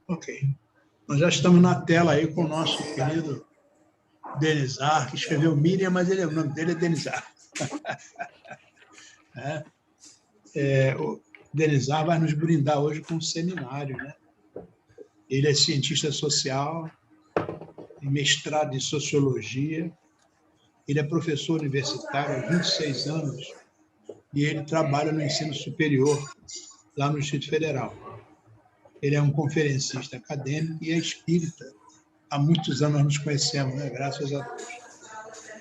Ok. Nós já estamos na tela aí com o nosso querido Denizar, que escreveu Miriam, mas o nome dele é Denizar. O Denizar vai nos brindar hoje com um seminário, né? Ele é cientista social, tem mestrado em sociologia, ele é professor universitário há 26 anos e ele trabalha no ensino superior lá no Distrito Federal. Ele é um conferencista acadêmico e é espírita. Há muitos anos nós nos conhecemos, né? Graças a Deus.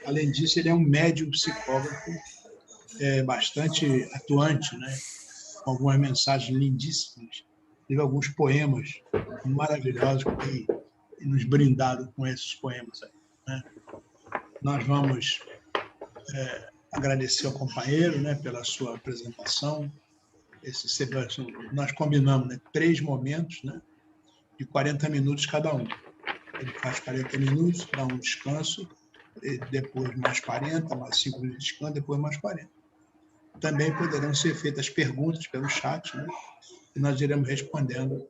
Além disso, ele é um médium psicógrafo bastante atuante, né? Com algumas mensagens lindíssimas. Teve alguns poemas maravilhosos e nos brindado com esses poemas aí, né? Nós vamos agradecer ao companheiro, né, pela sua apresentação. Nós combinamos, né, 3 momentos, né, de 40 minutos cada um. Ele faz 40 minutos, dá um descanso, depois mais 40, mais 5 minutos de descanso, depois mais 40. Também poderão ser feitas perguntas pelo chat, né, e nós iremos respondendo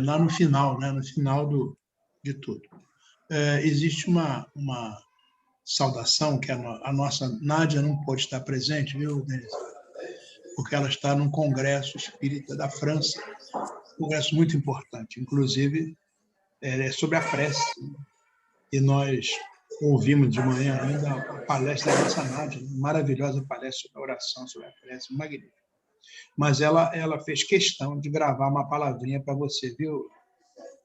lá no final, né, no final de tudo. Existe uma saudação que a nossa Nádia não pode estar presente, viu, Denise? Porque ela está num congresso espírita da França, um congresso muito importante, inclusive é sobre a prece. E nós ouvimos de manhã ainda a palestra da nossa Nádia, maravilhosa palestra sobre a oração, sobre a prece, magnífica. Mas ela fez questão de gravar uma palavrinha para você, viu?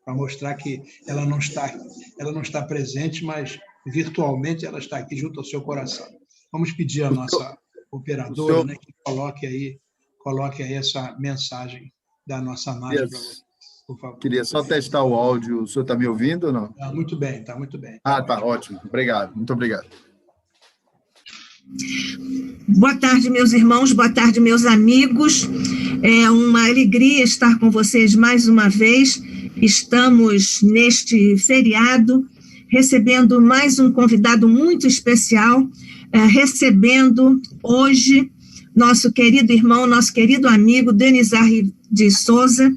Para mostrar que ela não está presente, mas virtualmente ela está aqui junto ao seu coração. Vamos pedir à nossa operadora, né, que coloque aí essa mensagem da nossa Nádia para você, por favor. Queria só testar o áudio. O senhor está me ouvindo ou não? Muito bem, está muito bem. Tá ótimo. Obrigado, muito obrigado. Boa tarde, meus irmãos, boa tarde, meus amigos. É uma alegria estar com vocês mais uma vez. Estamos neste feriado recebendo mais um convidado muito especial, recebendo hoje nosso querido irmão, nosso querido amigo Denizar de Souza,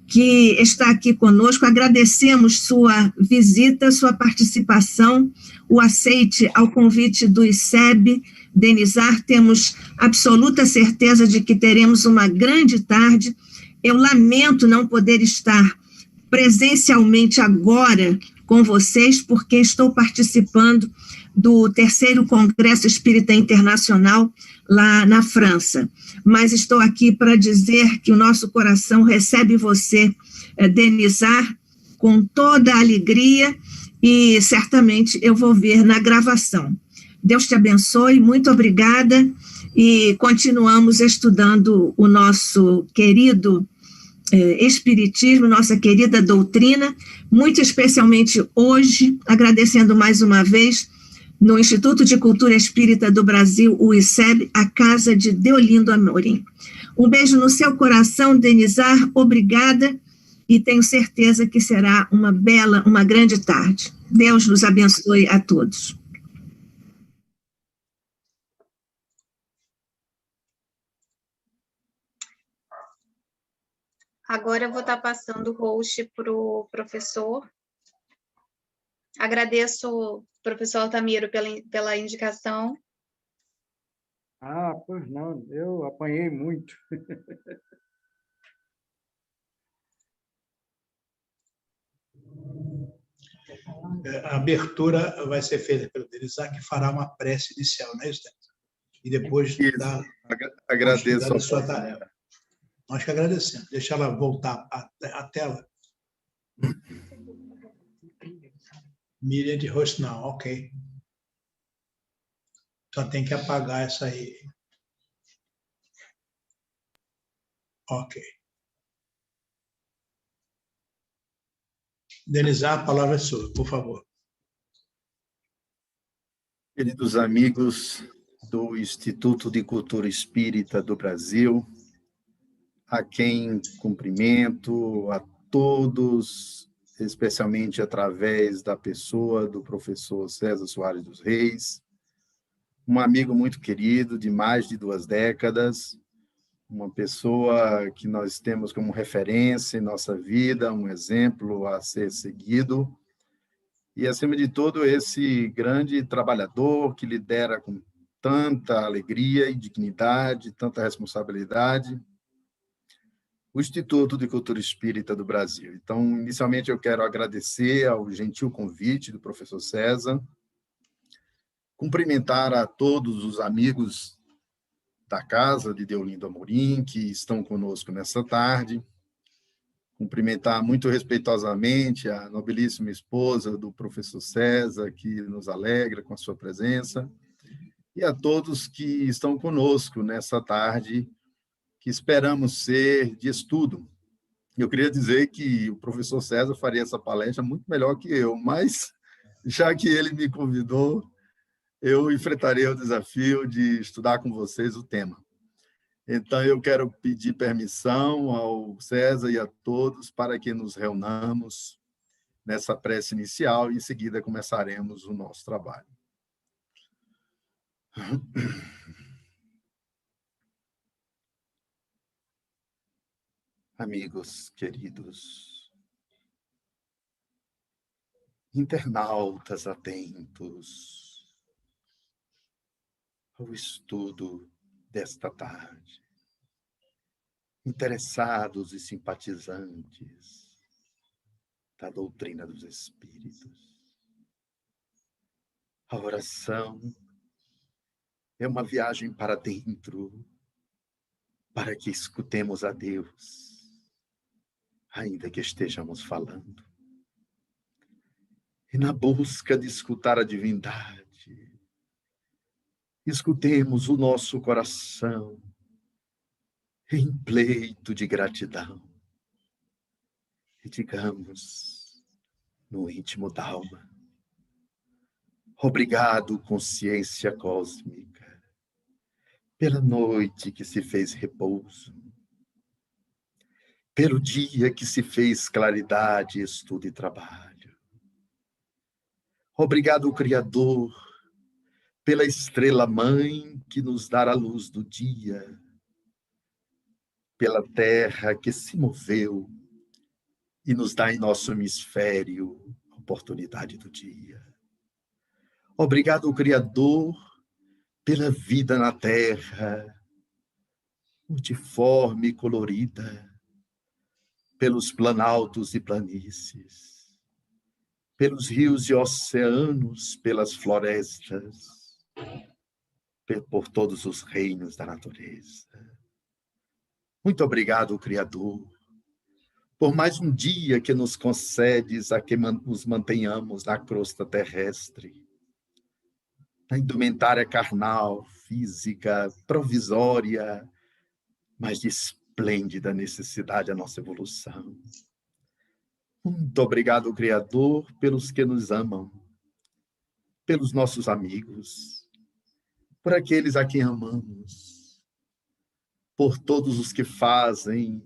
que está aqui conosco. Agradecemos sua visita, sua participação, o aceite ao convite do ICEB. Denizar, temos absoluta certeza de que teremos uma grande tarde. Eu lamento não poder estar presencialmente agora com vocês, porque estou participando do 3º Congresso Espírita Internacional lá na França. Mas estou aqui para dizer que o nosso coração recebe você, Denizar, com toda a alegria, e certamente eu vou ver na gravação. Deus te abençoe, muito obrigada, e continuamos estudando o nosso querido Espiritismo, nossa querida doutrina, muito especialmente hoje, agradecendo mais uma vez no Instituto de Cultura Espírita do Brasil, o ICEB, a casa de Deolindo Amorim. Um beijo no seu coração, Denizar, obrigada, e tenho certeza que será uma grande tarde. Deus nos abençoe a todos. Agora eu vou estar passando o host para o professor. Agradeço, professor Altamiro, pela indicação. Pois não, eu apanhei muito. A abertura vai ser feita pelo Denizar, que fará uma prece inicial, não é isso, Denizar? E depois agradeço a sua tarefa. Nós que agradecemos. Deixa ela voltar à tela. Miriam de rosto, não, ok. Só tem que apagar essa aí. Ok. Denizar, a palavra é sua, por favor. Queridos amigos do Instituto de Cultura Espírita do Brasil, a quem cumprimento, a todos, especialmente através da pessoa do professor César Soares dos Reis, um amigo muito querido, de mais de 2 décadas, uma pessoa que nós temos como referência em nossa vida, um exemplo a ser seguido, e, acima de tudo, esse grande trabalhador que lidera com tanta alegria e dignidade, tanta responsabilidade, o Instituto de Cultura Espírita do Brasil. Então, inicialmente, eu quero agradecer ao gentil convite do professor César, cumprimentar a todos os amigos da casa de Deolindo Amorim, que estão conosco nessa tarde, cumprimentar muito respeitosamente a nobilíssima esposa do professor César, que nos alegra com a sua presença, e a todos que estão conosco nessa tarde, que esperamos ser de estudo. Eu queria dizer que o professor César faria essa palestra muito melhor que eu, mas, já que ele me convidou, eu enfrentarei o desafio de estudar com vocês o tema. Então, eu quero pedir permissão ao César e a todos para que nos reunamos nessa prece inicial e, em seguida, começaremos o nosso trabalho. Amigos queridos, internautas atentos ao estudo desta tarde, interessados e simpatizantes da doutrina dos Espíritos. A oração é uma viagem para dentro, para que escutemos a Deus, ainda que estejamos falando. E na busca de escutar a divindade, escutemos o nosso coração em pleito de gratidão e digamos no íntimo da alma: obrigado, consciência cósmica, pela noite que se fez repouso, pelo dia que se fez claridade, estudo e trabalho. Obrigado, Criador, pela estrela-mãe que nos dá a luz do dia, pela terra que se moveu e nos dá em nosso hemisfério a oportunidade do dia. Obrigado, Criador, pela vida na terra, multiforme e colorida, pelos planaltos e planícies, pelos rios e oceanos, pelas florestas, por todos os reinos da natureza. Muito obrigado, Criador, por mais um dia que nos concedes a que nos mantenhamos na crosta terrestre, na indumentária carnal, física, provisória, mas de esplêndida necessidade à nossa evolução. Muito obrigado, Criador, pelos que nos amam, pelos nossos amigos, por aqueles a quem amamos, por todos os que fazem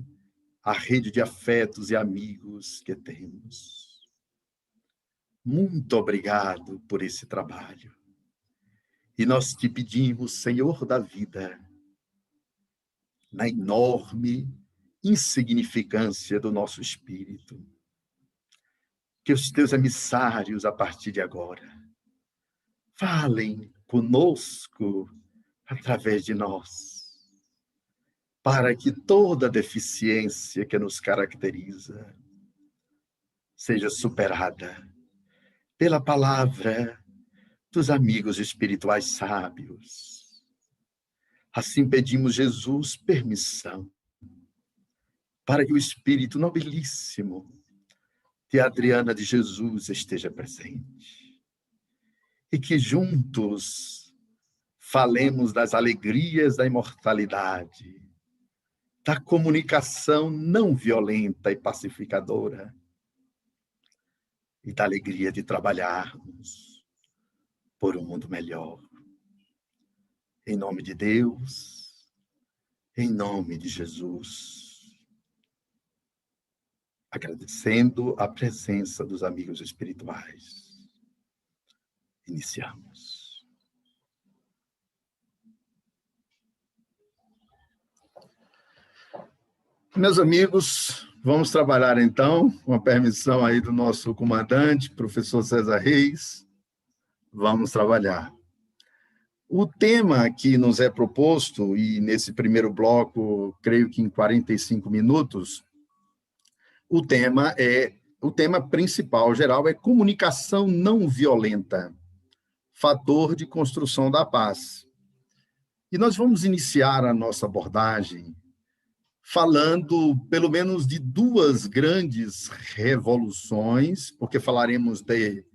a rede de afetos e amigos que temos. Muito obrigado por esse trabalho. E nós te pedimos, Senhor da vida, na enorme insignificância do nosso espírito, que os teus emissários, a partir de agora, falem conosco através de nós, para que toda deficiência que nos caracteriza seja superada pela palavra dos amigos espirituais sábios. Assim pedimos, Jesus, permissão para que o Espírito nobilíssimo de Adriana de Jesus esteja presente e que juntos falemos das alegrias da imortalidade, da comunicação não violenta e pacificadora e da alegria de trabalharmos por um mundo melhor. Em nome de Deus, em nome de Jesus, agradecendo a presença dos amigos espirituais, iniciamos. Meus amigos, vamos trabalhar então, com a permissão aí do nosso comandante, professor César Reis. Vamos trabalhar. O tema que nos é proposto, e nesse primeiro bloco, creio que em 45 minutos, o tema principal, geral, é comunicação não violenta, fator de construção da paz. E nós vamos iniciar a nossa abordagem falando, pelo menos, de duas grandes revoluções, porque falaremos de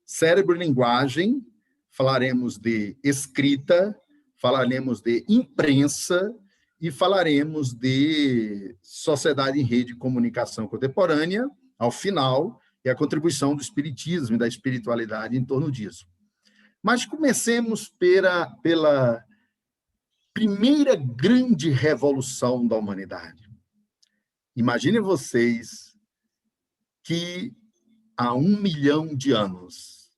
cérebro e linguagem, falaremos de escrita, falaremos de imprensa e falaremos de sociedade em rede de comunicação contemporânea, ao final, e a contribuição do espiritismo e da espiritualidade em torno disso. Mas comecemos pela primeira grande revolução da humanidade. Imaginem vocês que há 1 milhão de anos,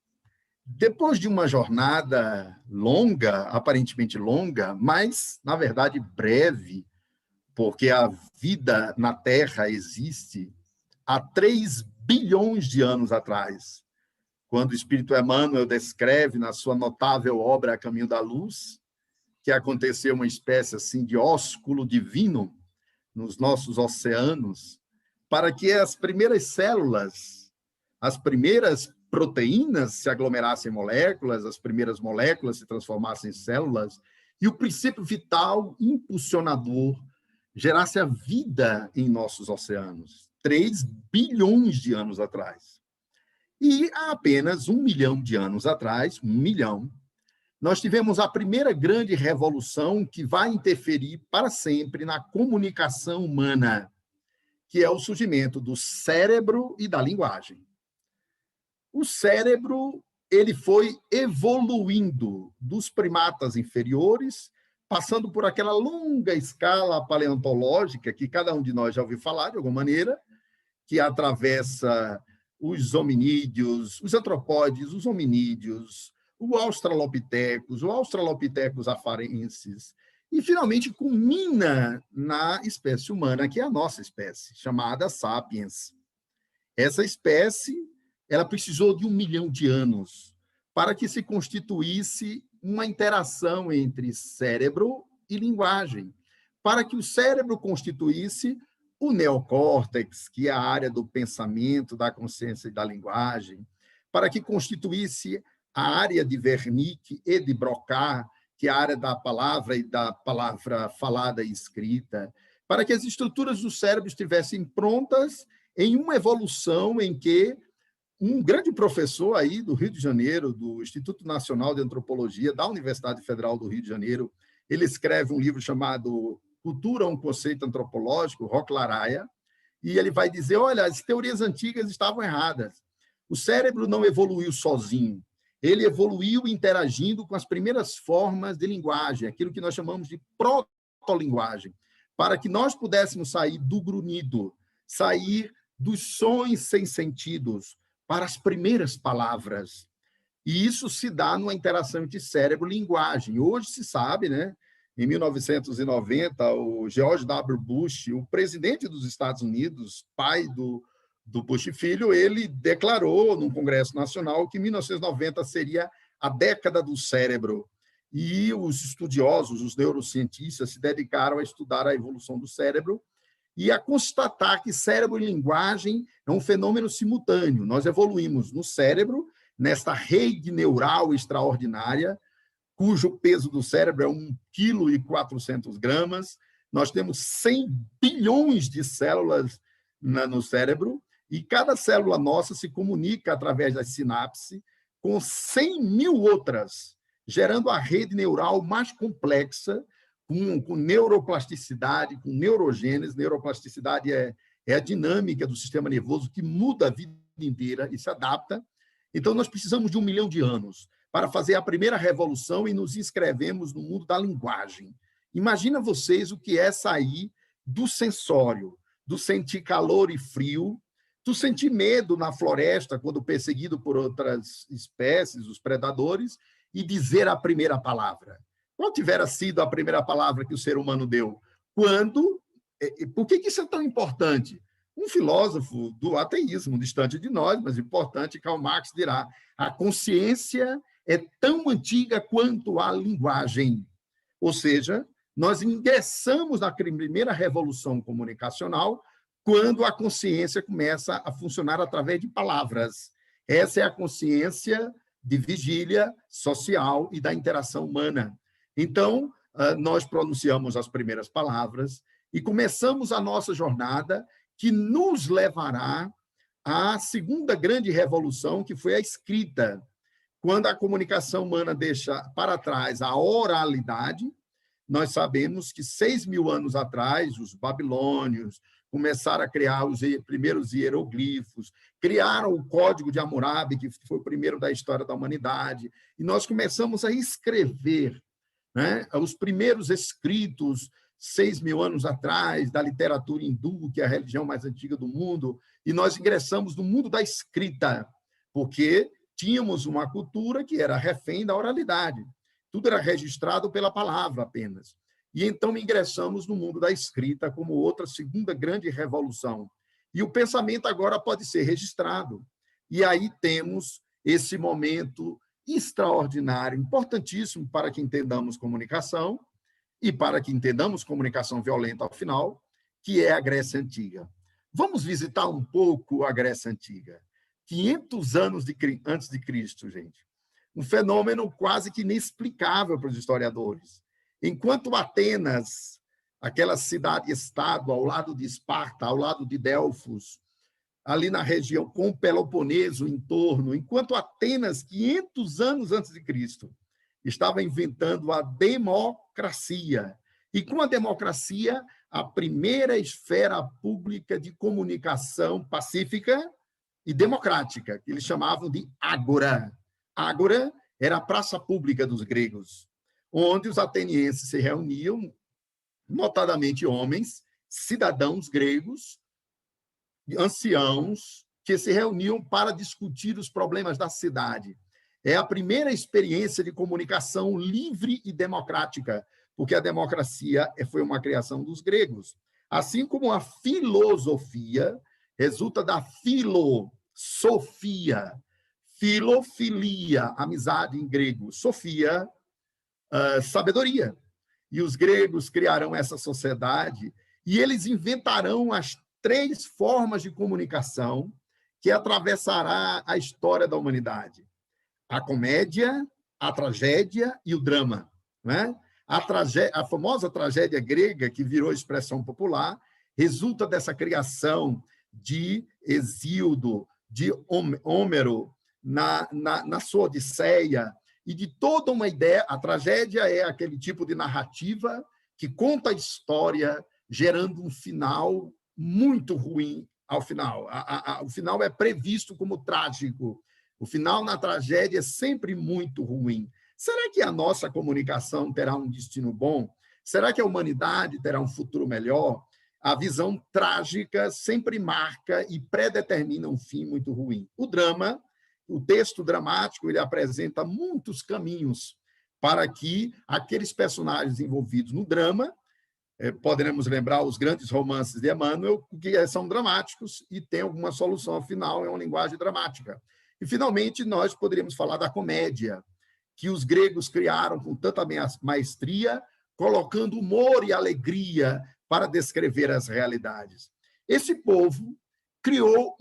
depois de uma jornada longa, aparentemente longa, mas, na verdade, breve, porque a vida na Terra existe há 3 bilhões de anos atrás, quando o Espírito Emmanuel descreve na sua notável obra A Caminho da Luz, que aconteceu uma espécie assim de ósculo divino nos nossos oceanos, para que as primeiras células, as primeiras proteínas se aglomerassem em moléculas, as primeiras moléculas se transformassem em células, e o princípio vital impulsionador gerasse a vida em nossos oceanos, 3 bilhões de anos atrás. E há apenas 1 milhão de anos atrás, 1 milhão, nós tivemos a primeira grande revolução que vai interferir para sempre na comunicação humana, que é o surgimento do cérebro e da linguagem. O cérebro, ele foi evoluindo dos primatas inferiores, passando por aquela longa escala paleontológica que cada um de nós já ouviu falar, de alguma maneira, que atravessa os hominídeos, os antropóides, os hominídeos, o Australopithecus afarensis, e finalmente culmina na espécie humana, que é a nossa espécie, chamada Sapiens. Essa espécie, ela precisou de 1 milhão de anos para que se constituísse uma interação entre cérebro e linguagem, para que o cérebro constituísse o neocórtex, que é a área do pensamento, da consciência e da linguagem, para que constituísse a área de Wernicke e de Broca, que é a área da palavra e da palavra falada e escrita, para que as estruturas do cérebro estivessem prontas em uma evolução em que um grande professor aí do Rio de Janeiro, do Instituto Nacional de Antropologia, da Universidade Federal do Rio de Janeiro, ele escreve um livro chamado Cultura, um conceito antropológico, Roque Laraia, e ele vai dizer, olha, as teorias antigas estavam erradas. O cérebro não evoluiu sozinho. Ele evoluiu interagindo com as primeiras formas de linguagem, aquilo que nós chamamos de protolinguagem, para que nós pudéssemos sair do grunhido, sair dos sons sem sentidos, para as primeiras palavras. E isso se dá numa interação entre cérebro e linguagem. Hoje se sabe, né? Em 1990, o George W. Bush, o presidente dos Estados Unidos, pai do Bush Filho, ele declarou no Congresso Nacional que 1990 seria a década do cérebro. E os estudiosos, os neurocientistas, se dedicaram a estudar a evolução do cérebro e a constatar que cérebro e linguagem é um fenômeno simultâneo. Nós evoluímos no cérebro, nesta rede neural extraordinária, cujo peso do cérebro é 1,4 kg. Nós temos 100 bilhões de células no cérebro, e cada célula nossa se comunica através da sinapse com 100 mil outras, gerando a rede neural mais complexa, com neuroplasticidade, com neurogênese. Neuroplasticidade é a dinâmica do sistema nervoso que muda a vida inteira e se adapta. Então, nós precisamos de 1 milhão de anos para fazer a primeira revolução e nos inscrevemos no mundo da linguagem. Imagina vocês o que é sair do sensório, do sentir calor e frio, do sentir medo na floresta quando perseguido por outras espécies, os predadores, e dizer a primeira palavra. Qual tivera sido a primeira palavra que o ser humano deu? Quando Por que isso é tão importante? Um filósofo do ateísmo, distante de nós, mas importante, Karl Marx dirá: a consciência é tão antiga quanto a linguagem. Ou seja, nós ingressamos na primeira revolução comunicacional quando a consciência começa a funcionar através de palavras. Essa é a consciência de vigília social e da interação humana. Então, nós pronunciamos as primeiras palavras e começamos a nossa jornada, que nos levará à segunda grande revolução, que foi a escrita. Quando a comunicação humana deixa para trás a oralidade, nós sabemos que 6.000 anos atrás, os babilônios começaram a criar os primeiros hieroglifos, criaram o Código de Hammurabi, que foi o primeiro da história da humanidade, e nós começamos a escrever, né, os primeiros escritos 6.000 anos atrás, da literatura hindu, que é a religião mais antiga do mundo, e nós ingressamos no mundo da escrita, porque tínhamos uma cultura que era refém da oralidade. Tudo era registrado pela palavra apenas. E então ingressamos no mundo da escrita como outra segunda grande revolução. E o pensamento agora pode ser registrado. E aí temos esse momento extraordinário, importantíssimo para que entendamos comunicação e para que entendamos comunicação violenta ao final, que é a Grécia Antiga. Vamos visitar um pouco a Grécia Antiga. 500 anos antes de Cristo, gente. Um fenômeno quase que inexplicável para os historiadores. Enquanto Atenas, aquela cidade-estado ao lado de Esparta, ao lado de Delfos, ali na região com o Peloponeso em torno, enquanto Atenas, 500 anos antes de Cristo, estava inventando a democracia. E com a democracia, a primeira esfera pública de comunicação pacífica e democrática, que eles chamavam de ágora. Ágora era a praça pública dos gregos, onde os atenienses se reuniam, notadamente homens, cidadãos gregos, anciãos, que se reuniam para discutir os problemas da cidade. É a primeira experiência de comunicação livre e democrática, porque a democracia foi uma criação dos gregos. Assim como a filosofia resulta da filosofia, filofilia, amizade em grego, sofia, sabedoria. E os gregos criarão essa sociedade e eles inventarão as 3 formas de comunicação que atravessará a história da humanidade. A comédia, a tragédia e o drama. Né? A famosa tragédia grega, que virou expressão popular, resulta dessa criação de Hesíodo, de Homero, na sua Odisseia, e de toda uma ideia. A tragédia é aquele tipo de narrativa que conta a história, gerando um final muito ruim ao final. O final é previsto como trágico. O final na tragédia é sempre muito ruim. Será que a nossa comunicação terá um destino bom? Será que a humanidade terá um futuro melhor? A visão trágica sempre marca e predetermina um fim muito ruim. O drama, o texto dramático, ele apresenta muitos caminhos para que aqueles personagens envolvidos no drama, poderemos lembrar os grandes romances de Emmanuel, que são dramáticos e tem alguma solução ao final, é uma linguagem dramática. E, finalmente, nós poderíamos falar da comédia, que os gregos criaram com tanta maestria, colocando humor e alegria para descrever as realidades. Esse povo criou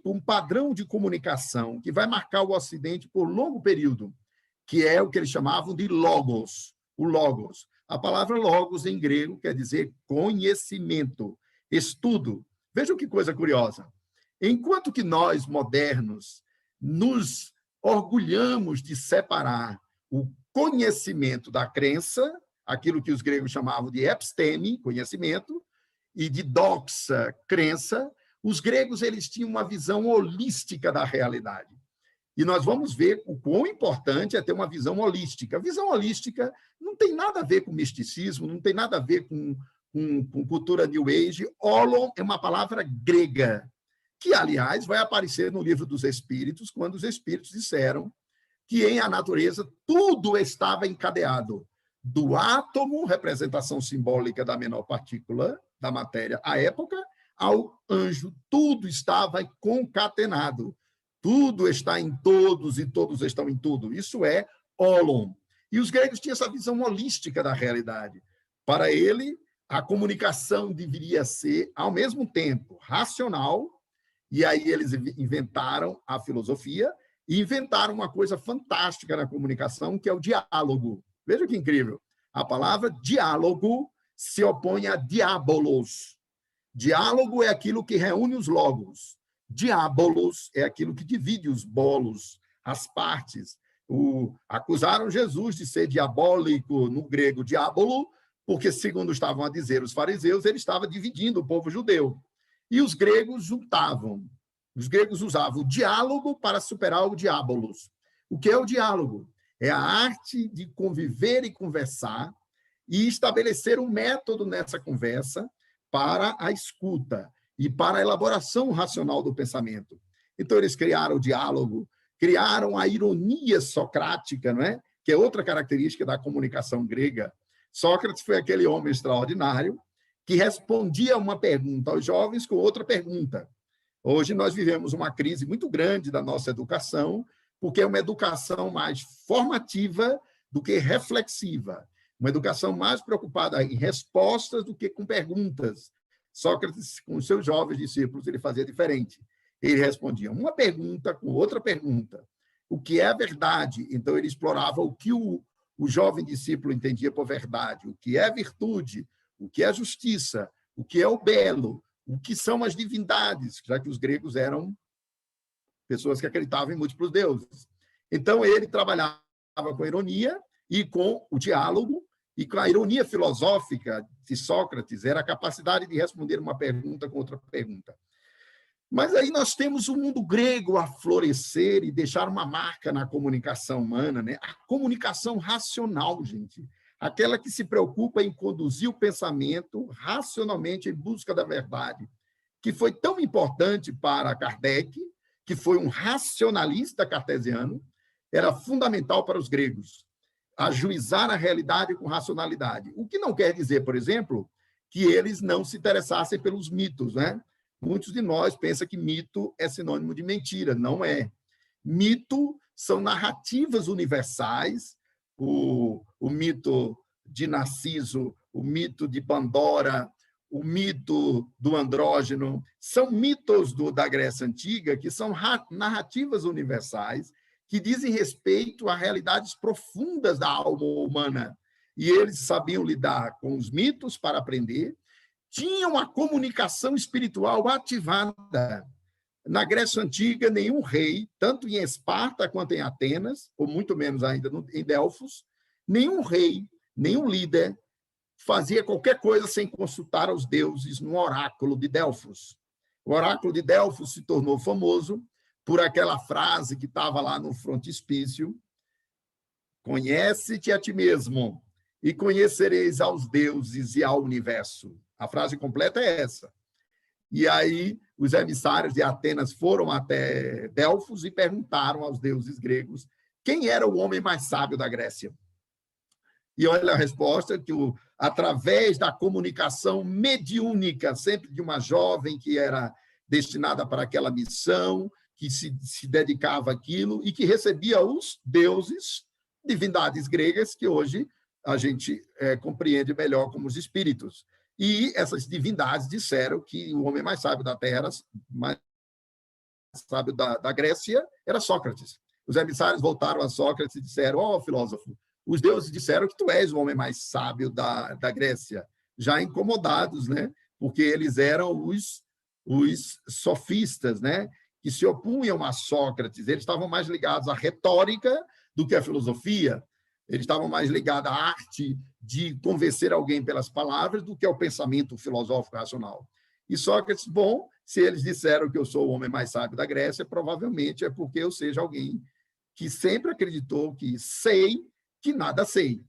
um padrão de comunicação que vai marcar o Ocidente por longo período, que é o que eles chamavam de logos, o logos. A palavra logos em grego quer dizer conhecimento, estudo. Vejam que coisa curiosa. Enquanto que nós, modernos, nos orgulhamos de separar o conhecimento da crença, aquilo que os gregos chamavam de episteme, conhecimento, e de doxa, crença, os gregos eles tinham uma visão holística da realidade. E nós vamos ver o quão importante é ter uma visão holística. A visão holística não tem nada a ver com misticismo, não tem nada a ver com cultura New Age. Holon é uma palavra grega, que, aliás, vai aparecer no Livro dos Espíritos, quando os Espíritos disseram que em a natureza tudo estava encadeado. Do átomo, representação simbólica da menor partícula da matéria à época ao anjo. Tudo estava concatenado. Tudo está em todos e todos estão em tudo. Isso é holon. E os gregos tinham essa visão holística da realidade. Para ele, a comunicação deveria ser, ao mesmo tempo, racional, e aí eles inventaram a filosofia e inventaram uma coisa fantástica na comunicação, que é o diálogo. Veja que incrível. A palavra diálogo se opõe a diabolos. Diálogo é aquilo que reúne os logos. Diabolos é aquilo que divide os bolos, as partes. Acusaram Jesus de ser diabólico, no grego diabolo, porque, segundo estavam a dizer os fariseus, ele estava dividindo o povo judeu. E os gregos juntavam. Os gregos usavam o diálogo para superar o diabolos. O que é o diálogo? É a arte de conviver e conversar e estabelecer um método nessa conversa para a escuta e para a elaboração racional do pensamento. Então, eles criaram o diálogo, criaram a ironia socrática, não é? Que é outra característica da comunicação grega. Sócrates foi aquele homem extraordinário que respondia uma pergunta aos jovens com outra pergunta. Hoje nós vivemos uma crise muito grande da nossa educação, porque é uma educação mais formativa do que reflexiva, uma educação mais preocupada em respostas do que com perguntas. Sócrates, com os seus jovens discípulos, ele fazia diferente. Ele respondia uma pergunta com outra pergunta. O que é a verdade? Então, ele explorava o que o jovem discípulo entendia por verdade, o que é virtude, o que é justiça, o que é o belo, o que são as divindades, já que os gregos eram pessoas que acreditavam em múltiplos deuses. Então, ele trabalhava com a ironia e com o diálogo, e com a ironia filosófica de Sócrates era a capacidade de responder uma pergunta com outra pergunta. Mas aí nós temos o mundo grego a florescer e deixar uma marca na comunicação humana, né? A comunicação racional, gente. Aquela que se preocupa em conduzir o pensamento racionalmente em busca da verdade, que foi tão importante para Kardec, que foi um racionalista cartesiano, era fundamental para os gregos, ajuizar a realidade com racionalidade. O que não quer dizer, por exemplo, que eles não se interessassem pelos mitos, né? Muitos de nós pensam que mito é sinônimo de mentira. Não é. Mito são narrativas universais. O mito de Narciso, o mito de Pandora, o mito do andrógeno, são mitos da Grécia Antiga que são narrativas universais que dizem respeito a realidades profundas da alma humana. E eles sabiam lidar com os mitos para aprender, tinham a comunicação espiritual ativada. Na Grécia Antiga, nenhum rei, tanto em Esparta quanto em Atenas, ou muito menos ainda em Delfos, nenhum rei, nenhum líder fazia qualquer coisa sem consultar os deuses no oráculo de Delfos. O oráculo de Delfos se tornou famoso por aquela frase que estava lá no frontispício: conhece-te a ti mesmo e conhecereis aos deuses e ao universo. A frase completa é essa. E aí os emissários de Atenas foram até Delfos e perguntaram aos deuses gregos quem era o homem mais sábio da Grécia. E olha a resposta, que através da comunicação mediúnica, sempre de uma jovem que era destinada para aquela missão, que se dedicava àquilo e que recebia os deuses, divindades gregas, que hoje a gente compreende melhor como os espíritos. E essas divindades disseram que o homem mais sábio da Terra, mais sábio da Grécia, era Sócrates. Os emissários voltaram a Sócrates e disseram: ó, filósofo, os deuses disseram que tu és o homem mais sábio da Grécia, já incomodados, né? Porque eles eram os sofistas, né? Que se opunham a Sócrates. Eles estavam mais ligados à retórica do que à filosofia. Eles estavam mais ligados à arte de convencer alguém pelas palavras do que ao pensamento filosófico racional. E Sócrates, bom, se eles disseram que eu sou o homem mais sábio da Grécia, provavelmente é porque eu seja alguém que sempre acreditou que sei que nada sei.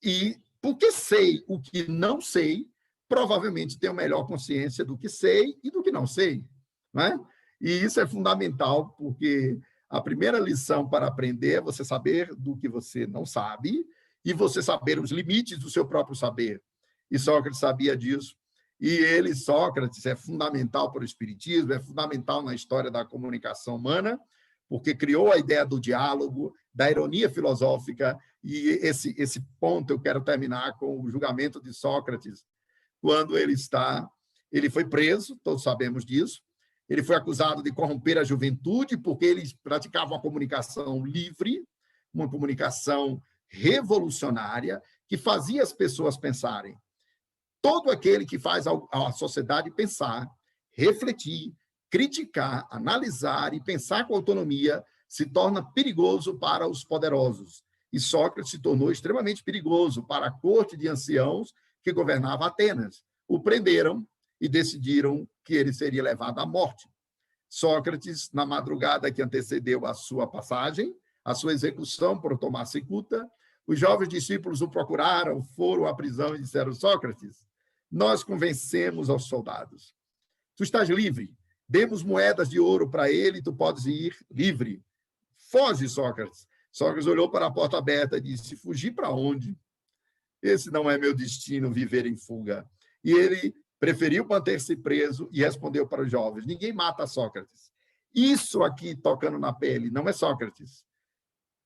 E porque sei o que não sei, provavelmente tenho melhor consciência do que sei e do que não sei, não é? E isso é fundamental, porque a primeira lição para aprender é você saber do que você não sabe e você saber os limites do seu próprio saber. E Sócrates sabia disso. E ele, Sócrates, é fundamental para o espiritismo, é fundamental na história da comunicação humana, porque criou a ideia do diálogo, da ironia filosófica, e esse ponto eu quero terminar com o julgamento de Sócrates, quando ele foi preso, todos sabemos disso, ele foi acusado de corromper a juventude, porque ele praticava uma comunicação livre, uma comunicação revolucionária, que fazia as pessoas pensarem. Todo aquele que faz a sociedade pensar, refletir, criticar, analisar e pensar com autonomia se torna perigoso para os poderosos. E Sócrates se tornou extremamente perigoso para a corte de anciãos que governava Atenas. O prenderam e decidiram que ele seria levado à morte. Sócrates, na madrugada que antecedeu a sua passagem, a sua execução por tomar cicuta, os jovens discípulos o procuraram, foram à prisão e disseram: Sócrates, nós convencemos aos soldados. Tu estás livre. Demos moedas de ouro para ele e tu podes ir livre. Foge, Sócrates. Sócrates olhou para a porta aberta e disse: fugir para onde? Esse não é meu destino, viver em fuga. E ele preferiu manter-se preso e respondeu para os jovens: ninguém mata Sócrates. Isso aqui, tocando na pele, não é Sócrates.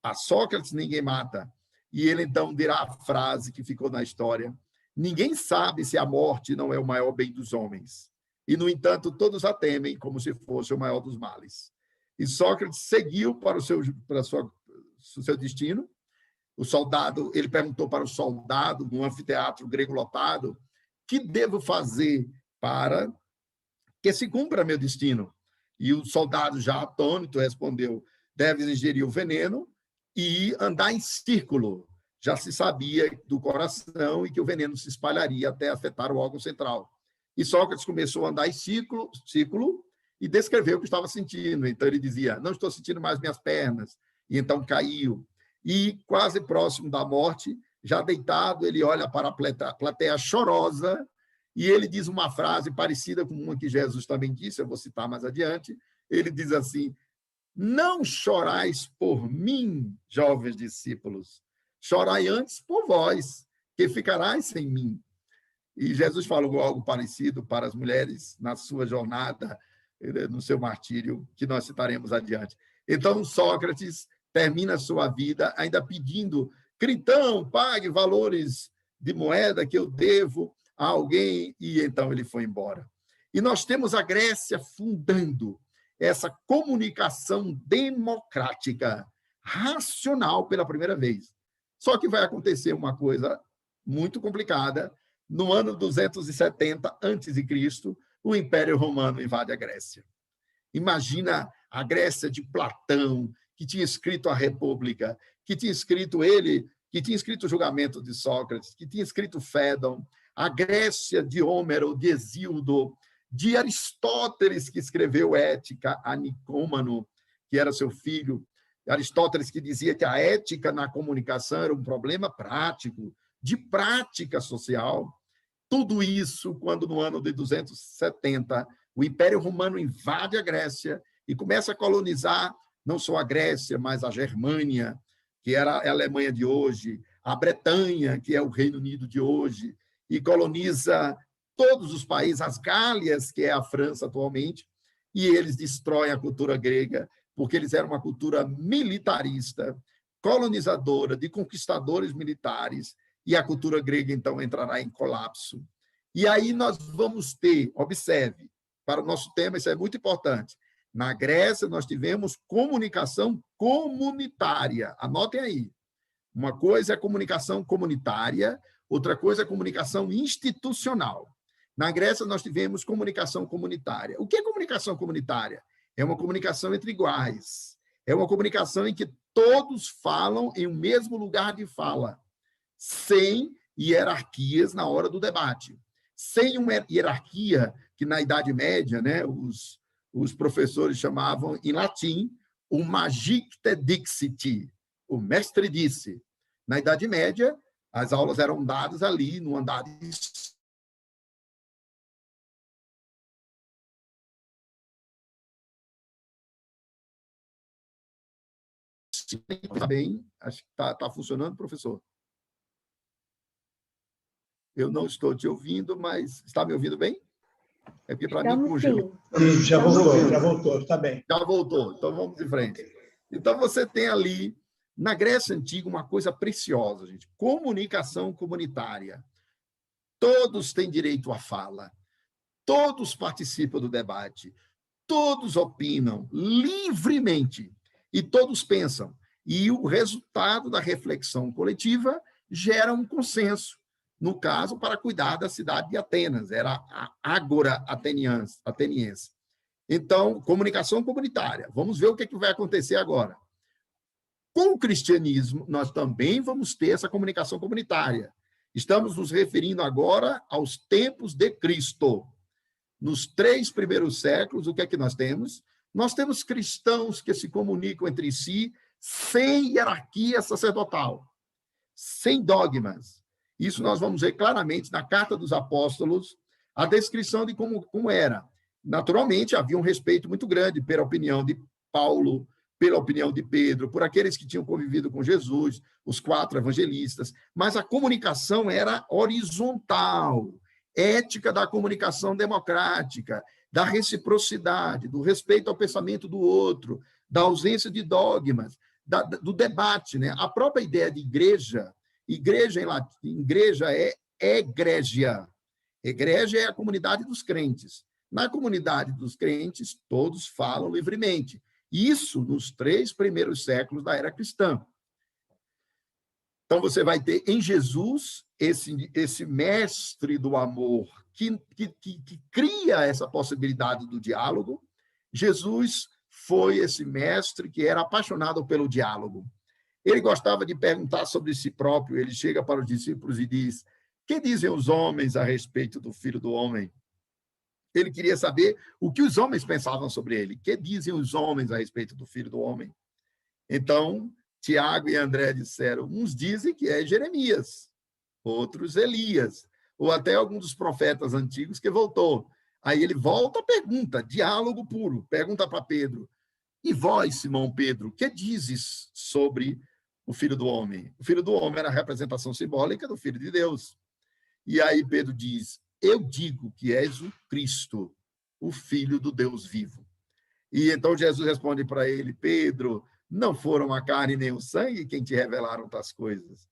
A Sócrates ninguém mata. E ele então dirá a frase que ficou na história: ninguém sabe se a morte não é o maior bem dos homens. E, no entanto, todos a temem como se fosse o maior dos males. E Sócrates seguiu para o seu destino. O soldado, ele perguntou para o soldado, num anfiteatro grego lotado: que devo fazer para que se cumpra meu destino? E o soldado, já atônito, respondeu: deves ingerir o veneno e andar em círculo. Já se sabia do coração e que o veneno se espalharia até afetar o órgão central. E Sócrates começou a andar em círculo e descreveu o que estava sentindo. Então ele dizia: não estou sentindo mais minhas pernas. E então caiu. E quase próximo da morte, já deitado, ele olha para a plateia chorosa e ele diz uma frase parecida com uma que Jesus também disse, eu vou citar mais adiante. Ele diz assim: não chorais por mim, jovens discípulos, chorai antes por vós, que ficarais sem mim. E Jesus falou algo parecido para as mulheres na sua jornada, no seu martírio, que nós citaremos adiante. Então, Sócrates termina a sua vida ainda pedindo: Critão, pague valores de moeda que eu devo a alguém, e então ele foi embora. E nós temos a Grécia fundando essa comunicação democrática, racional pela primeira vez. Só que vai acontecer uma coisa muito complicada. No ano 270 a.C., o Império Romano invade a Grécia. Imagina a Grécia de Platão, que tinha escrito a República, que tinha escrito o julgamento de Sócrates, que tinha escrito Fédon, a Grécia de Homero, de Hesíodo, de Aristóteles, que escreveu Ética, a Nicômano, que era seu filho. Aristóteles, que dizia que a ética na comunicação era um problema prático, de prática social. Tudo isso quando, no ano de 270, o Império Romano invade a Grécia e começa a colonizar não só a Grécia, mas a Germânia, que era a Alemanha de hoje, a Bretanha, que é o Reino Unido de hoje, e coloniza todos os países, as Gálias, que é a França atualmente, e eles destroem a cultura grega, porque eles eram uma cultura militarista, colonizadora, de conquistadores militares, e a cultura grega, então, entrará em colapso. E aí nós vamos ter, observe, para o nosso tema, isso é muito importante, na Grécia nós tivemos comunicação comunitária, anotem aí. Uma coisa é comunicação comunitária, outra coisa é comunicação institucional. Na Grécia nós tivemos comunicação comunitária. O que é comunicação comunitária? É uma comunicação entre iguais. É uma comunicação em que todos falam em um mesmo lugar de fala, sem hierarquias na hora do debate. Sem uma hierarquia que, na Idade Média, né, os professores chamavam, em latim, o magicte dixit, o mestre disse. Na Idade Média, as aulas eram dadas ali, no andar de... Tá bem, acho que está funcionando, professor. Eu não estou te ouvindo, mas está me ouvindo bem? É porque para mim Estamos congelou. sim. Já voltou, está bem. Já voltou, então vamos em frente. Então você tem ali, na Grécia Antiga, uma coisa preciosa, gente: comunicação comunitária. Todos têm direito à fala, todos participam do debate, todos opinam livremente e todos pensam. E o resultado da reflexão coletiva gera um consenso. No caso, para cuidar da cidade de Atenas, era a Ágora ateniense. Então, comunicação comunitária. Vamos ver o que é que vai acontecer agora. Com o cristianismo, nós também vamos ter essa comunicação comunitária. Estamos nos referindo agora aos tempos de Cristo. Nos 3 primeiros séculos, o que é que nós temos? Nós temos cristãos que se comunicam entre si sem hierarquia sacerdotal, sem dogmas. Isso nós vamos ver claramente na Carta dos Apóstolos, a descrição de como era. Naturalmente, havia um respeito muito grande pela opinião de Paulo, pela opinião de Pedro, por aqueles que tinham convivido com Jesus, os 4 evangelistas, mas a comunicação era horizontal, ética da comunicação democrática, da reciprocidade, do respeito ao pensamento do outro, da ausência de dogmas, do debate, né? A própria ideia de igreja em latim, igreja é egrégia. Egrégia é a comunidade dos crentes. Na comunidade dos crentes, todos falam livremente. Isso nos 3 primeiros séculos da era cristã. Então, você vai ter em Jesus esse mestre do amor que cria essa possibilidade do diálogo. Jesus foi esse mestre que era apaixonado pelo diálogo. Ele gostava de perguntar sobre si próprio. Ele chega para os discípulos e diz: "Que dizem os homens a respeito do Filho do Homem?" Ele queria saber o que os homens pensavam sobre ele. Que dizem os homens a respeito do Filho do Homem? Então, Tiago e André disseram: uns dizem que é Jeremias, outros Elias, ou até algum dos profetas antigos que voltou. Aí ele volta a pergunta, diálogo puro, pergunta para Pedro: "E vós, Simão Pedro, que dizes sobre o Filho do Homem?" O Filho do Homem era a representação simbólica do Filho de Deus. E aí Pedro diz: "Eu digo que és o Cristo, o Filho do Deus vivo." E então Jesus responde para ele: "Pedro, não foram a carne nem o sangue quem te revelaram tais coisas,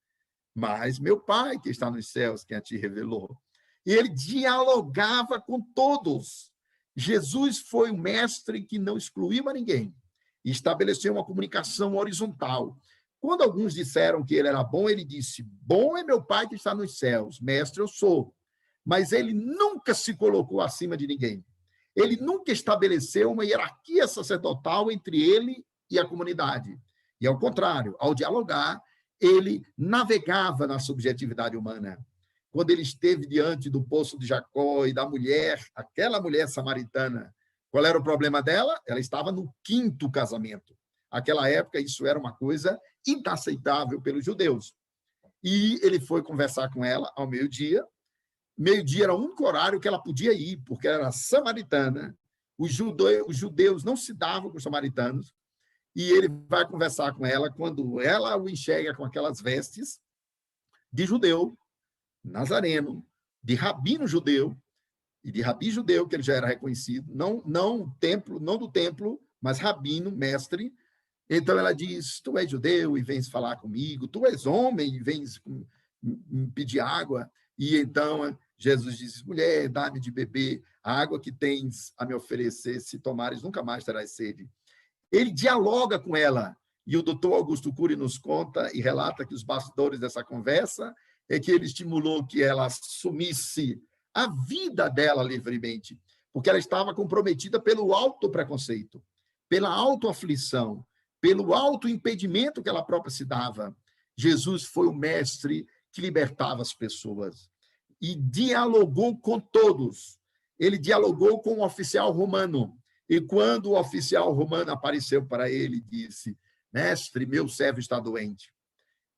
mas meu Pai que está nos céus quem a te revelou." E ele dialogava com todos. Jesus foi o mestre que não excluiu a ninguém e estabeleceu uma comunicação horizontal. Quando alguns disseram que ele era bom, ele disse: "Bom é meu Pai que está nos céus, mestre eu sou." Mas ele nunca se colocou acima de ninguém. Ele nunca estabeleceu uma hierarquia sacerdotal entre ele e a comunidade. E, ao contrário, ao dialogar, ele navegava na subjetividade humana. Quando ele esteve diante do poço de Jacó e da mulher, aquela mulher samaritana, qual era o problema dela? Ela estava no 5º casamento. Naquela época, isso era uma coisa inaceitável pelos judeus. E ele foi conversar com ela ao meio-dia. Meio-dia era o único horário que ela podia ir, porque ela era samaritana. Os judeus não se davam com os samaritanos. E ele vai conversar com ela quando ela o enxerga com aquelas vestes de judeu, nazareno, de rabino judeu, e de rabi judeu, que ele já era reconhecido, não do templo, mas rabino, mestre. Então ela diz: "Tu és judeu e vens falar comigo, tu és homem e vens me pedir água." E então Jesus diz: "Mulher, dá-me de beber, a água que tens a me oferecer, se tomares, nunca mais terás sede." Ele dialoga com ela. E o doutor Augusto Cury nos conta e relata que os bastidores dessa conversa é que ele estimulou que ela assumisse a vida dela livremente, porque ela estava comprometida pelo autopreconceito, pela autoaflição, pelo autoimpedimento que ela própria se dava. Jesus foi o mestre que libertava as pessoas e dialogou com todos. Ele dialogou com o oficial romano. E quando o oficial romano apareceu para ele, disse: "Mestre, meu servo está doente.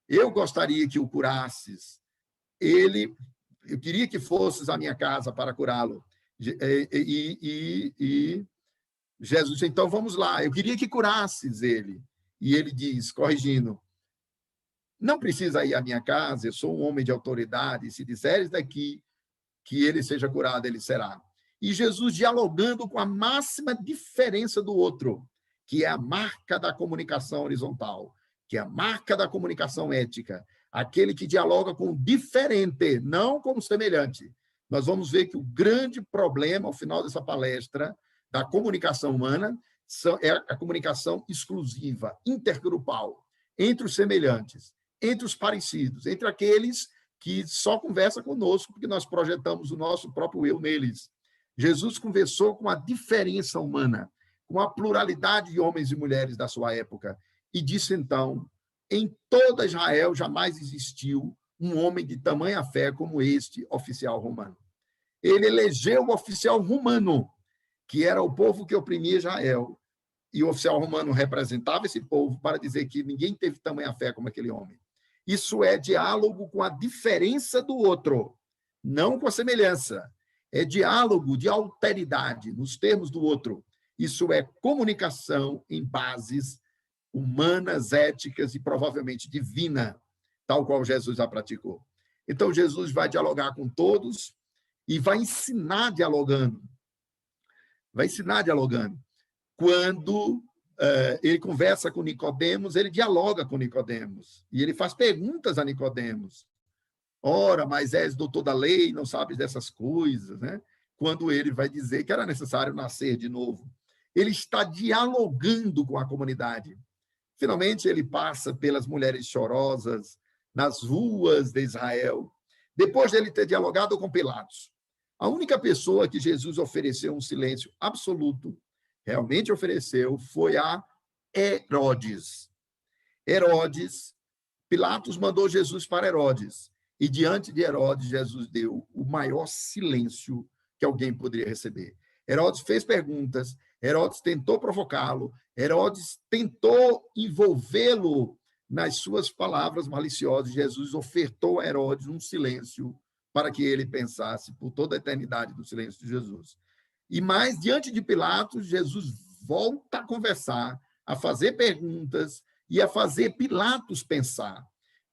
Eu gostaria que o curasses. Eu queria que fosses à minha casa para curá-lo." E Jesus, então vamos lá, eu queria que curasses ele. E ele diz, corrigindo: não precisa ir à minha casa, eu sou um homem de autoridade, se disseres daqui que ele seja curado, ele será. E Jesus dialogando com a máxima diferença do outro, que é a marca da comunicação horizontal, que é a marca da comunicação ética, aquele que dialoga com o diferente, não com o semelhante. Nós vamos ver que o grande problema, ao final dessa palestra, da comunicação humana, é a comunicação exclusiva, intergrupal, entre os semelhantes, entre os parecidos, entre aqueles que só conversam conosco porque nós projetamos o nosso próprio eu neles. Jesus conversou com a diferença humana, com a pluralidade de homens e mulheres da sua época, e disse então: em toda Israel jamais existiu um homem de tamanha fé como este oficial romano. Ele elegeu o oficial romano, que era o povo que oprimia Israel, e o oficial romano representava esse povo para dizer que ninguém teve tamanha fé como aquele homem. Isso é diálogo com a diferença do outro, não com a semelhança. É diálogo de alteridade nos termos do outro. Isso é comunicação em bases humanas, éticas e provavelmente divina, tal qual Jesus a praticou. Então, Jesus vai dialogar com todos e vai ensinar dialogando. Vai ensinar dialogando. Quando ele conversa com Nicodemos, ele dialoga com Nicodemos. E ele faz perguntas a Nicodemos. Ora, mas és doutor da lei, não sabes dessas coisas, né? Quando ele vai dizer que era necessário nascer de novo. Ele está dialogando com a comunidade. Finalmente, ele passa pelas mulheres chorosas nas ruas de Israel, depois de ele ter dialogado com Pilatos. A única pessoa que Jesus ofereceu um silêncio absoluto, realmente ofereceu, foi a Herodes. Pilatos mandou Jesus para Herodes, e diante de Herodes, Jesus deu o maior silêncio que alguém poderia receber. Herodes fez perguntas, Herodes tentou provocá-lo, Herodes tentou envolvê-lo nas suas palavras maliciosas. Jesus ofertou a Herodes um silêncio para que ele pensasse por toda a eternidade do silêncio de Jesus. E mais, diante de Pilatos, Jesus volta a conversar, a fazer perguntas e a fazer Pilatos pensar.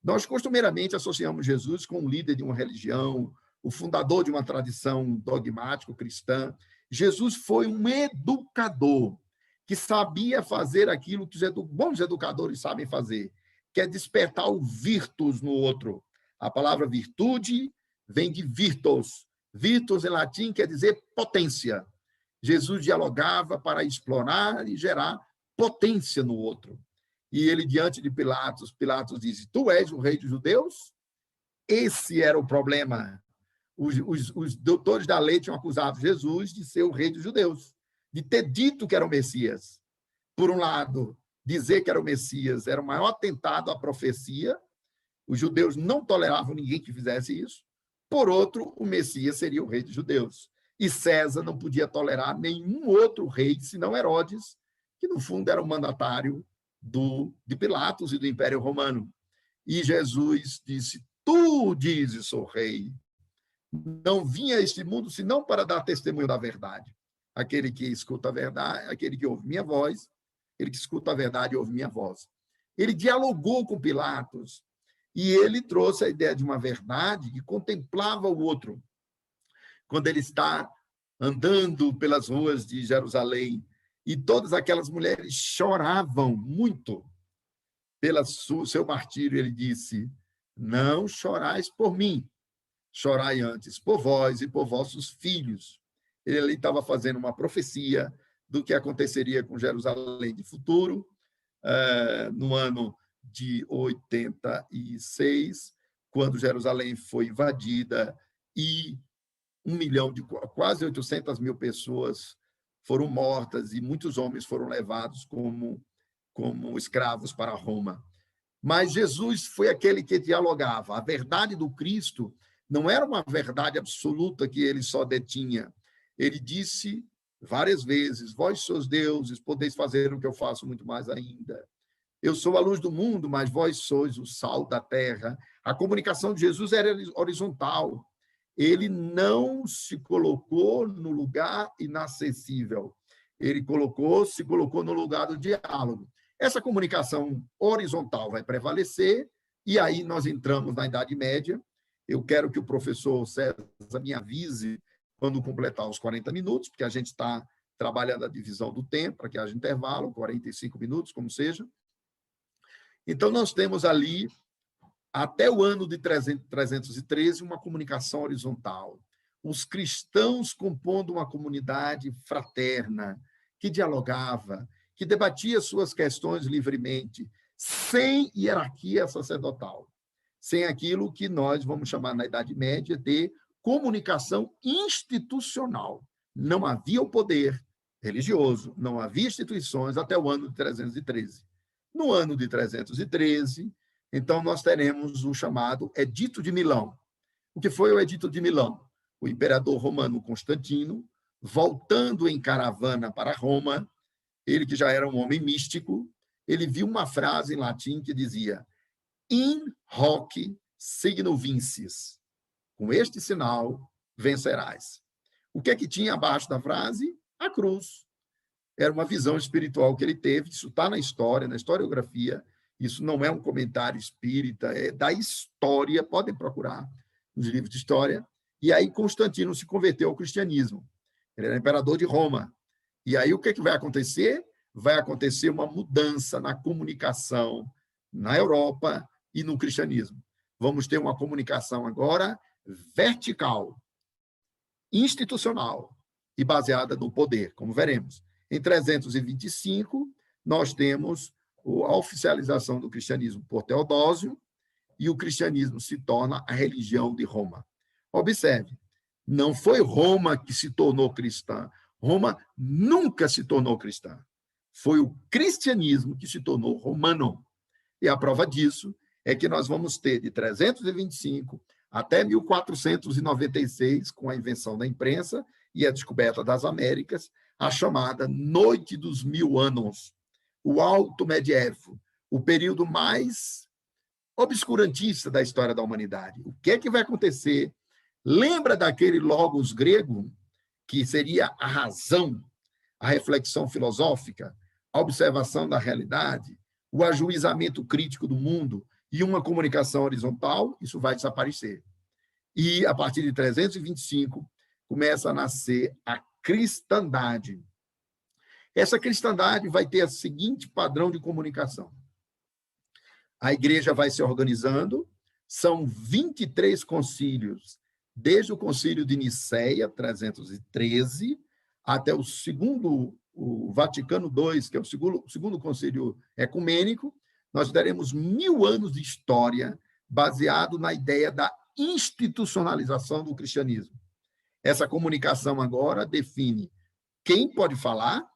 Nós costumeiramente associamos Jesus com o líder de uma religião, o fundador de uma tradição dogmático-cristã. Jesus foi um educador que sabia fazer aquilo que os bons educadores sabem fazer, que é despertar o virtus no outro. A palavra virtude vem de virtus. Virtus, em latim, quer dizer potência. Jesus dialogava para explorar e gerar potência no outro. E ele, diante de Pilatos disse: tu és o rei dos judeus? Esse era o problema. Os doutores da lei tinham acusado Jesus de ser o rei dos judeus, de ter dito que era o Messias. Por um lado, dizer que era o Messias era o maior atentado à profecia. Os judeus não toleravam ninguém que fizesse isso. Por outro, o Messias seria o rei dos judeus. E César não podia tolerar nenhum outro rei, senão Herodes, que, no fundo, era o mandatário de Pilatos e do Império Romano. E Jesus disse: tu dizes, sou rei. Não vim a este mundo senão para dar testemunho da verdade. Aquele que escuta a verdade, aquele que ouve minha voz, ele que escuta a verdade ouve minha voz. Ele dialogou com Pilatos e ele trouxe a ideia de uma verdade que contemplava o outro. Quando ele está andando pelas ruas de Jerusalém e todas aquelas mulheres choravam muito pelo seu martírio, ele disse: não chorais por mim, chorai antes por vós e por vossos filhos. Ele ali estava fazendo uma profecia do que aconteceria com Jerusalém de futuro, no ano de 86, quando Jerusalém foi invadida e quase 800 mil pessoas foram mortas e muitos homens foram levados como escravos para Roma. Mas Jesus foi aquele que dialogava. A verdade do Cristo não era uma verdade absoluta que ele só detinha. Ele disse várias vezes: vós sois deuses, podeis fazer o que eu faço muito mais ainda. Eu sou a luz do mundo, mas vós sois o sal da terra. A comunicação de Jesus era horizontal. Ele não se colocou no lugar inacessível. Ele se colocou no lugar do diálogo. Essa comunicação horizontal vai prevalecer E aí nós entramos na Idade Média. Eu quero que o professor César me avise quando completar os 40 minutos, porque a gente está trabalhando a divisão do tempo, para que haja intervalo, 45 minutos, como seja. Então, nós temos ali, até o ano de 313, uma comunicação horizontal. Os cristãos compondo uma comunidade fraterna, que dialogava, que debatia suas questões livremente, sem hierarquia sacerdotal, sem aquilo que nós vamos chamar na Idade Média de comunicação institucional. Não havia o poder religioso, não havia instituições até o ano de 313. No ano de 313, então, nós teremos o chamado Edito de Milão. O que foi o Edito de Milão? O imperador romano Constantino, voltando em caravana para Roma, ele que já era um homem místico, ele viu uma frase em latim que dizia: in hoc signo vinces. Com este sinal vencerás. O que é que tinha abaixo da frase? A cruz. Era uma visão espiritual que ele teve, isso está na história, na historiografia, isso não é um comentário espírita, é da história, podem procurar nos livros de história. E aí Constantino se converteu ao cristianismo. Ele era imperador de Roma. E aí o que é que vai acontecer? Vai acontecer uma mudança na comunicação na Europa e no cristianismo. Vamos ter uma comunicação agora vertical, institucional e baseada no poder, como veremos. Em 325, nós temos a oficialização do cristianismo por Teodósio e o cristianismo se torna a religião de Roma. Observe, não foi Roma que se tornou cristã. Roma nunca se tornou cristã. Foi o cristianismo que se tornou romano. E a prova disso é que nós vamos ter de 325 até 1496, com a invenção da imprensa e a descoberta das Américas, a chamada Noite dos Mil Anos, o Alto Medievo, o período mais obscurantista da história da humanidade. O que é que vai acontecer? Lembra daquele logos grego, que seria a razão, a reflexão filosófica, a observação da realidade, o ajuizamento crítico do mundo e uma comunicação horizontal? Isso vai desaparecer. E, a partir de 325, começa a nascer a cristandade. Essa cristandade vai ter o seguinte padrão de comunicação. A igreja vai se organizando, são 23 concílios, desde o concílio de Nicéia, 313, até o Vaticano II, que é o segundo concílio ecumênico. Nós teremos 1000 anos de história baseado na ideia da institucionalização do cristianismo. Essa comunicação agora define quem pode falar,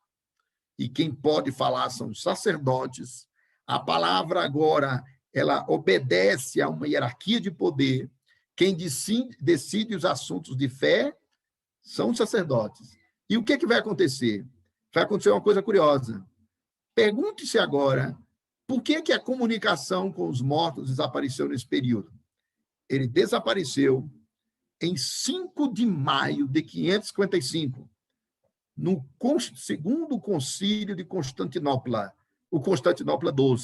e quem pode falar são os sacerdotes. A palavra agora, ela obedece a uma hierarquia de poder. Quem decide os assuntos de fé são os sacerdotes. E o que é que vai acontecer? Vai acontecer uma coisa curiosa. Pergunte-se agora, por que que a comunicação com os mortos desapareceu nesse período? Ele desapareceu em 5 de maio de 555, no segundo concílio de Constantinopla, o Constantinopla II,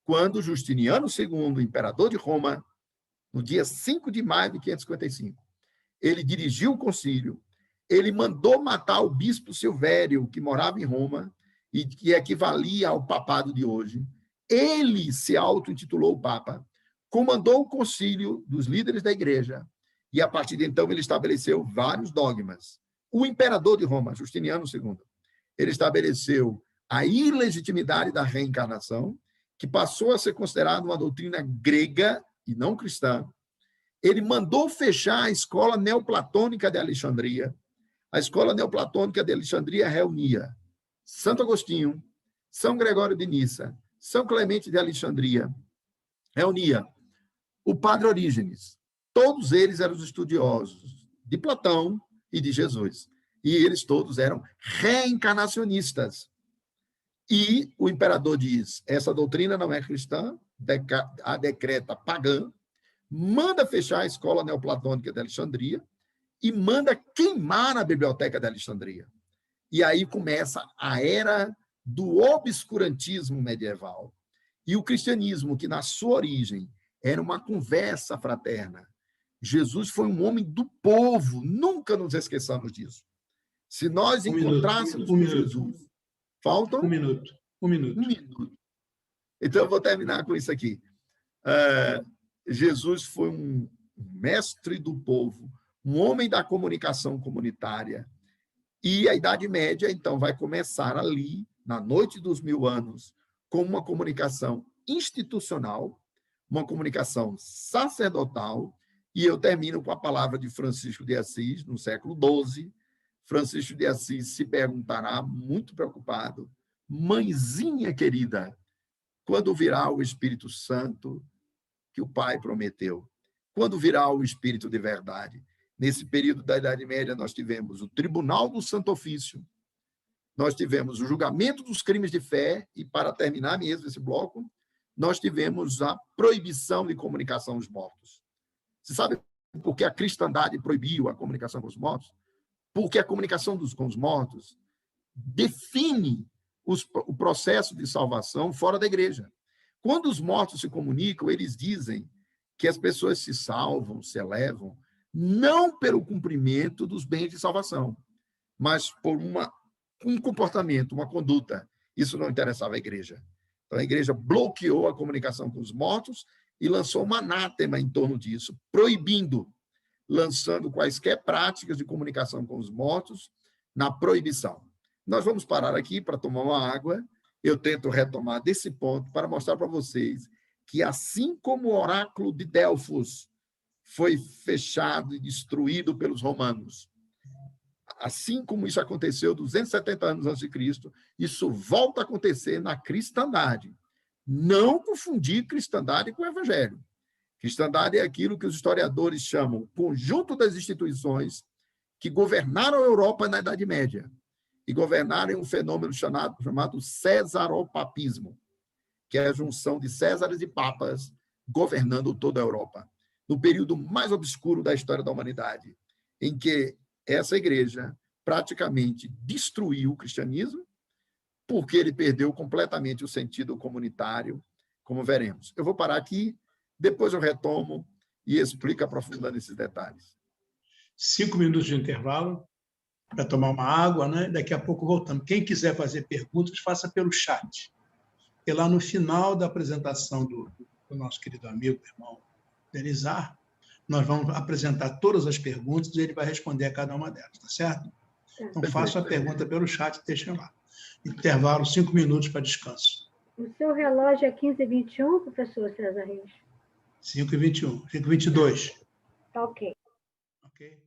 quando Justiniano II, imperador de Roma, no dia 5 de maio de 555, ele dirigiu o concílio, ele mandou matar o bispo Silvério, que morava em Roma, e que equivalia ao papado de hoje. Ele se auto-intitulou Papa, comandou o concílio dos líderes da igreja, e a partir de então ele estabeleceu vários dogmas. O imperador de Roma, Justiniano II, ele estabeleceu a ilegitimidade da reencarnação, que passou a ser considerada uma doutrina grega e não cristã. Ele mandou fechar a escola neoplatônica de Alexandria. A escola neoplatônica de Alexandria reunia Santo Agostinho, São Gregório de Nissa, São Clemente de Alexandria, reunia o Padre Orígenes. Todos eles eram os estudiosos de Platão e de Jesus. E eles todos eram reencarnacionistas. E o imperador diz, essa doutrina não é cristã, a decreta pagã, manda fechar a escola neoplatônica de Alexandria e manda queimar a biblioteca de Alexandria. E aí começa a era do obscurantismo medieval. E o cristianismo, que na sua origem era uma conversa fraterna, Jesus foi um homem do povo, nunca nos esqueçamos disso. Se nós encontrássemos com Jesus... Faltam? Um minuto. Então, eu vou terminar com isso aqui. Jesus foi um mestre do povo, um homem da comunicação comunitária. E a Idade Média, então, vai começar ali, na noite dos 1000 anos, com uma comunicação institucional, uma comunicação sacerdotal, e eu termino com a palavra de Francisco de Assis, no século XII. Francisco de Assis se perguntará, muito preocupado: mãezinha querida, quando virá o Espírito Santo que o Pai prometeu? Quando virá o Espírito de verdade? Nesse período da Idade Média, nós tivemos o Tribunal do Santo Ofício, nós tivemos o julgamento dos crimes de fé, e, para terminar mesmo esse bloco, nós tivemos a proibição de comunicação aos mortos. Você sabe por que a cristandade proibiu a comunicação com os mortos? Porque a comunicação com os mortos define o processo de salvação fora da igreja. Quando os mortos se comunicam, eles dizem que as pessoas se salvam, se elevam, não pelo cumprimento dos bens de salvação, mas por um comportamento, uma conduta. Isso não interessava à igreja. Então, a igreja bloqueou a comunicação com os mortos e lançou um anátema em torno disso, proibindo, lançando quaisquer práticas de comunicação com os mortos na proibição. Nós vamos parar aqui para tomar uma água. Eu tento retomar desse ponto para mostrar para vocês que, assim como o oráculo de Delfos foi fechado e destruído pelos romanos, assim como isso aconteceu 270 anos antes de Cristo, isso volta a acontecer na cristandade. Não confundir cristandade com o evangelho. Cristandade é aquilo que os historiadores chamam conjunto das instituições que governaram a Europa na Idade Média e governaram um fenômeno chamado cesaropapismo, que é a junção de césares e papas governando toda a Europa, no período mais obscuro da história da humanidade, em que essa igreja praticamente destruiu o cristianismo, porque ele perdeu completamente o sentido comunitário, como veremos. Eu vou parar aqui, depois eu retomo e explico aprofundando esses detalhes. 5 minutos de intervalo para tomar uma água, né? Daqui a pouco voltamos. Quem quiser fazer perguntas, faça pelo chat. E lá no final da apresentação do nosso querido amigo, irmão Denizar, nós vamos apresentar todas as perguntas e ele vai responder a cada uma delas, tá certo? Então, faça a pergunta pelo chat e deixa lá. Intervalo, 5 minutos para descanso. O seu relógio é 15h21, professor César Reis? 5h21, 5h22. Tá ok. Ok.